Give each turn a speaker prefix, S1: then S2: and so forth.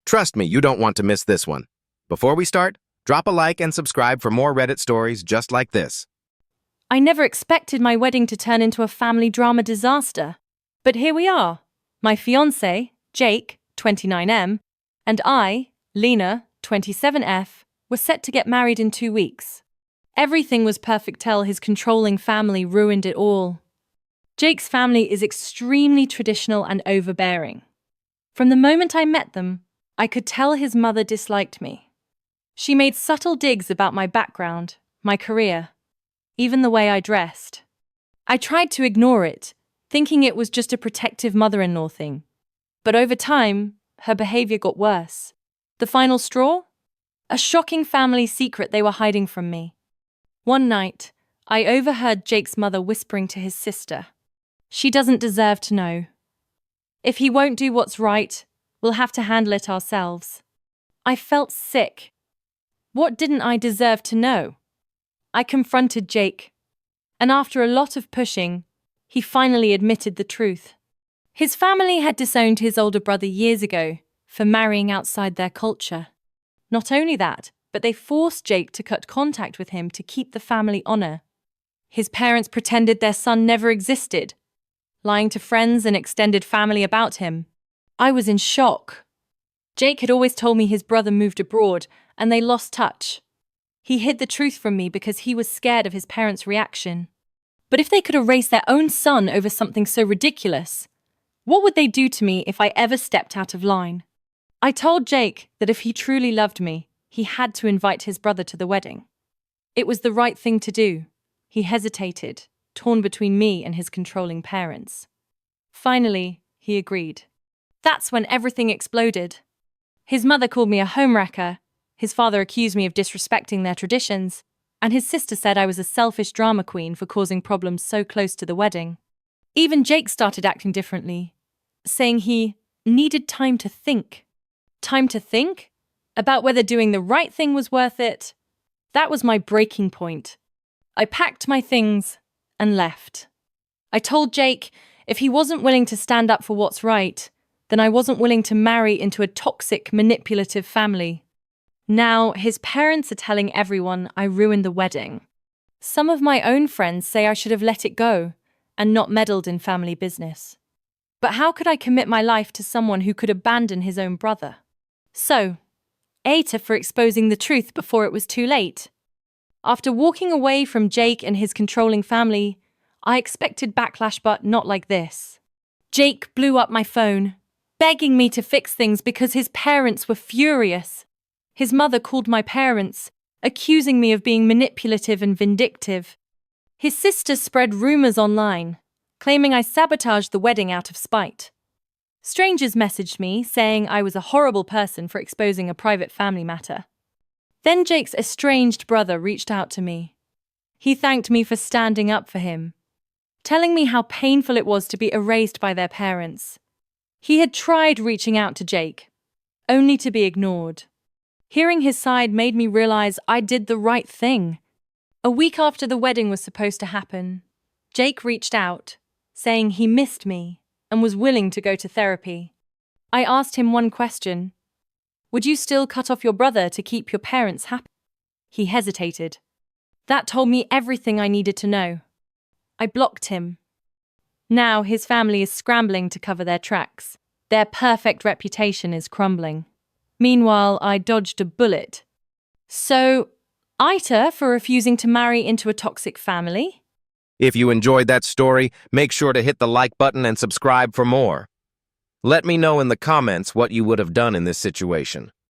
S1: Trust me, you don't want to miss this one. Before we start, drop a like and subscribe for more Reddit stories just like this.
S2: I never expected my wedding to turn into a family drama disaster. But here we are. My fiancé, Jake, 29M, and I, Lena, 27F, were set to get married in 2 weeks. Everything was perfect till his controlling family ruined it all. Jake's family is extremely traditional and overbearing. From the moment I met them, I could tell his mother disliked me. She made subtle digs about my background, my career, even the way I dressed. I tried to ignore it, thinking it was just a protective mother-in-law thing. But over time, her behavior got worse. The final straw? A shocking family secret they were hiding from me. One night, I overheard Jake's mother whispering to his sister, "She doesn't deserve to know. If he won't do what's right, we'll have to handle it ourselves." I felt sick. What didn't I deserve to know? I confronted Jake, and after a lot of pushing, he finally admitted the truth. His family had disowned his older brother years ago for marrying outside their culture. Not only that, but they forced Jake to cut contact with him to keep the family honor. His parents pretended their son never existed, lying to friends and extended family about him. I was in shock. Jake had always told me his brother moved abroad and they lost touch. He hid the truth from me because he was scared of his parents' reaction. But if they could erase their own son over something so ridiculous, what would they do to me if I ever stepped out of line? I told Jake that if he truly loved me, he had to invite his brother to the wedding. It was the right thing to do. He hesitated, torn between me and his controlling parents. Finally, he agreed. That's when everything exploded. His mother called me a homewrecker, his father accused me of disrespecting their traditions, and his sister said I was a selfish drama queen for causing problems so close to the wedding. Even Jake started acting differently, saying he needed time to think. Time to think? About whether doing the right thing was worth it? That was my breaking point. I packed my things and left. I told Jake if he wasn't willing to stand up for what's right, then I wasn't willing to marry into a toxic, manipulative family. Now, his parents are telling everyone I ruined the wedding. Some of my own friends say I should have let it go and not meddled in family business. But how could I commit my life to someone who could abandon his own brother? So, AITA for exposing the truth before it was too late. After walking away from Jake and his controlling family, I expected backlash, but not like this. Jake blew up my phone, begging me to fix things because his parents were furious. His mother called my parents, accusing me of being manipulative and vindictive. His sister spread rumors online, claiming I sabotaged the wedding out of spite. Strangers messaged me, saying I was a horrible person for exposing a private family matter. Then Jake's estranged brother reached out to me. He thanked me for standing up for him, telling me how painful it was to be erased by their parents. He had tried reaching out to Jake, only to be ignored. Hearing his side made me realize I did the right thing. A week after the wedding was supposed to happen, Jake reached out, saying he missed me and was willing to go to therapy. I asked him one question. Would you still cut off your brother to keep your parents happy? He hesitated. That told me everything I needed to know. I blocked him. Now his family is scrambling to cover their tracks. Their perfect reputation is crumbling. Meanwhile, I dodged a bullet. So, AITA for refusing to marry into a toxic family?
S1: If you enjoyed that story, make sure to hit the like button and subscribe for more. Let me know in the comments what you would have done in this situation.